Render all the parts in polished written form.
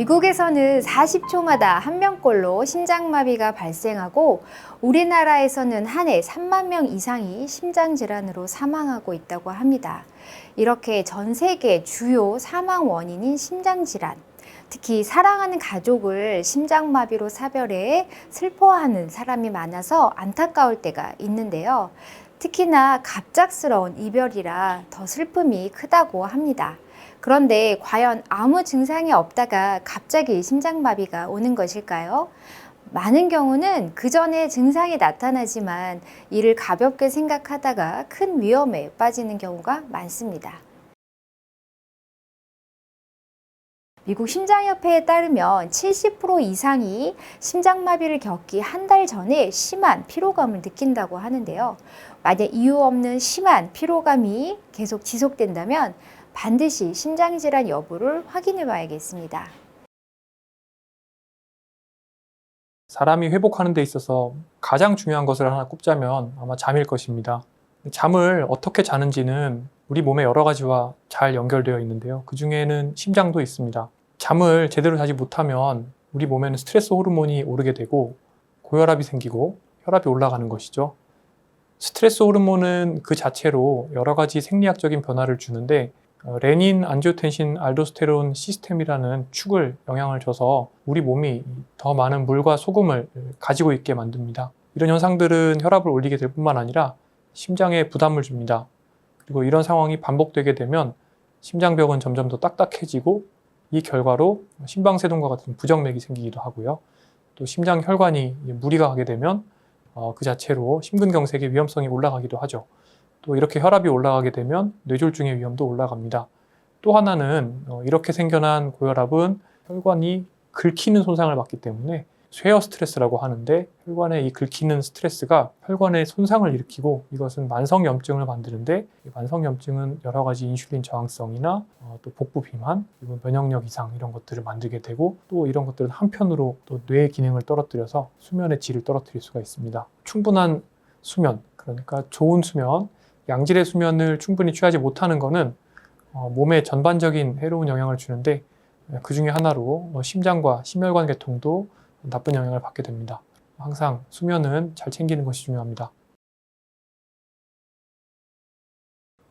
미국에서는 40초마다 한 명꼴로 심장마비가 발생하고 우리나라에서는 한 해 3만 명 이상이 심장질환으로 사망하고 있다고 합니다. 이렇게 전 세계 주요 사망 원인인 심장질환, 특히 사랑하는 가족을 심장마비로 사별해 슬퍼하는 사람이 많아서 안타까울 때가 있는데요. 특히나 갑작스러운 이별이라 더 슬픔이 크다고 합니다. 그런데 과연 아무 증상이 없다가 갑자기 심장마비가 오는 것일까요? 많은 경우는 그 전에 증상이 나타나지만 이를 가볍게 생각하다가 큰 위험에 빠지는 경우가 많습니다. 미국 심장협회에 따르면 70% 이상이 심장마비를 겪기 한 달 전에 심한 피로감을 느낀다고 하는데요. 만약 이유 없는 심한 피로감이 계속 지속된다면 반드시 심장질환 여부를 확인해 봐야겠습니다. 사람이 회복하는 데 있어서 가장 중요한 것을 하나 꼽자면 아마 잠일 것입니다. 잠을 어떻게 자는지는 우리 몸의 여러 가지와 잘 연결되어 있는데요. 그 중에는 심장도 있습니다. 잠을 제대로 자지 못하면 우리 몸에는 스트레스 호르몬이 오르게 되고 고혈압이 생기고 혈압이 올라가는 것이죠. 스트레스 호르몬은 그 자체로 여러 가지 생리학적인 변화를 주는데 레닌, 안지오텐신, 알도스테론 시스템이라는 축을 영향을 줘서 우리 몸이 더 많은 물과 소금을 가지고 있게 만듭니다. 이런 현상들은 혈압을 올리게 될 뿐만 아니라 심장에 부담을 줍니다. 그리고 이런 상황이 반복되게 되면 심장벽은 점점 더 딱딱해지고 이 결과로 심방세동과 같은 부정맥이 생기기도 하고요. 또 심장 혈관이 무리가 가게 되면 그 자체로 심근경색의 위험성이 올라가기도 하죠. 또 이렇게 혈압이 올라가게 되면 뇌졸중의 위험도 올라갑니다. 또 하나는 이렇게 생겨난 고혈압은 혈관이 긁히는 손상을 받기 때문에 쇠어 스트레스라고 하는데 혈관의 이 긁히는 스트레스가 혈관에 손상을 일으키고 이것은 만성염증을 만드는데 이 만성염증은 여러 가지 인슐린 저항성이나 또 복부 비만, 그리고 면역력 이상 이런 것들을 만들게 되고 또 이런 것들은 한편으로 또 뇌의 기능을 떨어뜨려서 수면의 질을 떨어뜨릴 수가 있습니다. 충분한 수면, 그러니까 좋은 수면, 양질의 수면을 충분히 취하지 못하는 것은 몸에 전반적인 해로운 영향을 주는데 그 중에 하나로 심장과 심혈관 계통도 나쁜 영향을 받게 됩니다. 항상 수면은 잘 챙기는 것이 중요합니다.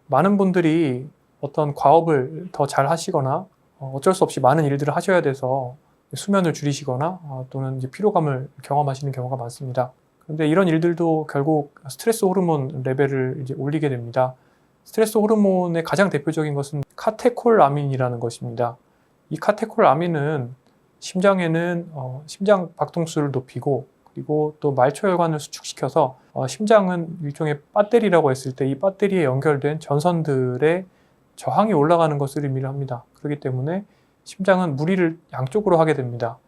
많은 분들이 어떤 과업을 더 잘 하시거나 어쩔 수 없이 많은 일들을 하셔야 돼서 수면을 줄이시거나 또는 이제 피로감을 경험하시는 경우가 많습니다. 그런데 이런 일들도 결국 스트레스 호르몬 레벨을 이제 올리게 됩니다. 스트레스 호르몬의 가장 대표적인 것은 카테콜아민이라는 것입니다. 이 카테콜아민은 심장에는 심장 박동수를 높이고 그리고 또 말초혈관을 수축시켜서 심장은 일종의 배터리라고 했을 때 이 배터리에 연결된 전선들의 저항이 올라가는 것을 의미를 합니다. 그렇기 때문에 심장은 무리를 양쪽으로 하게 됩니다.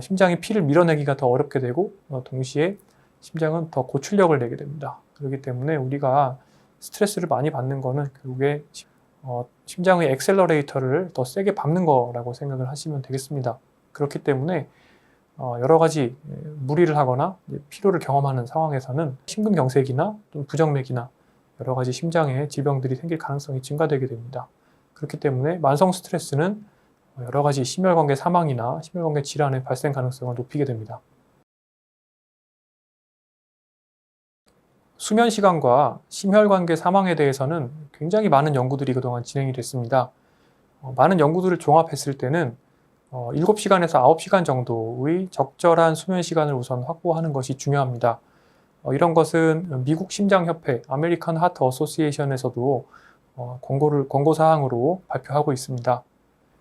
심장이 피를 밀어내기가 더 어렵게 되고 동시에 심장은 더 고출력을 내게 됩니다. 그렇기 때문에 우리가 스트레스를 많이 받는 것은 결국에 심장의 엑셀러레이터를 더 세게 밟는 거라고 생각을 하시면 되겠습니다. 그렇기 때문에 여러 가지 무리를 하거나 피로를 경험하는 상황에서는 심근경색이나 또는 부정맥이나 여러 가지 심장에 질병들이 생길 가능성이 증가되게 됩니다. 그렇기 때문에 만성 스트레스는 여러 가지 심혈관계 사망이나 심혈관계 질환의 발생 가능성을 높이게 됩니다. 수면 시간과 심혈관계 사망에 대해서는 굉장히 많은 연구들이 그동안 진행이 됐습니다. 많은 연구들을 종합했을 때는 7시간에서 9시간 정도의 적절한 수면 시간을 우선 확보하는 것이 중요합니다. 이런 것은 미국 심장협회, 아메리칸 하트 어소시에이션에서도 권고사항으로 발표하고 있습니다.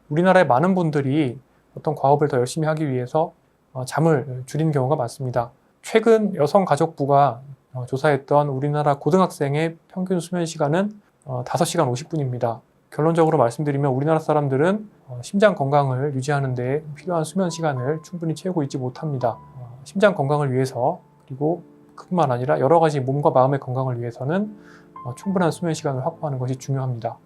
우리나라의 많은 분들이 어떤 과업을 더 열심히 하기 위해서 잠을 줄이는 경우가 많습니다. 최근 여성가족부가 조사했던 우리나라 고등학생의 평균 수면 시간은 5시간 50분입니다. 결론적으로 말씀드리면 우리나라 사람들은 심장 건강을 유지하는 데 필요한 수면 시간을 충분히 채우고 있지 못합니다. 심장 건강을 위해서 그리고 그뿐만 아니라 여러 가지 몸과 마음의 건강을 위해서는 충분한 수면 시간을 확보하는 것이 중요합니다.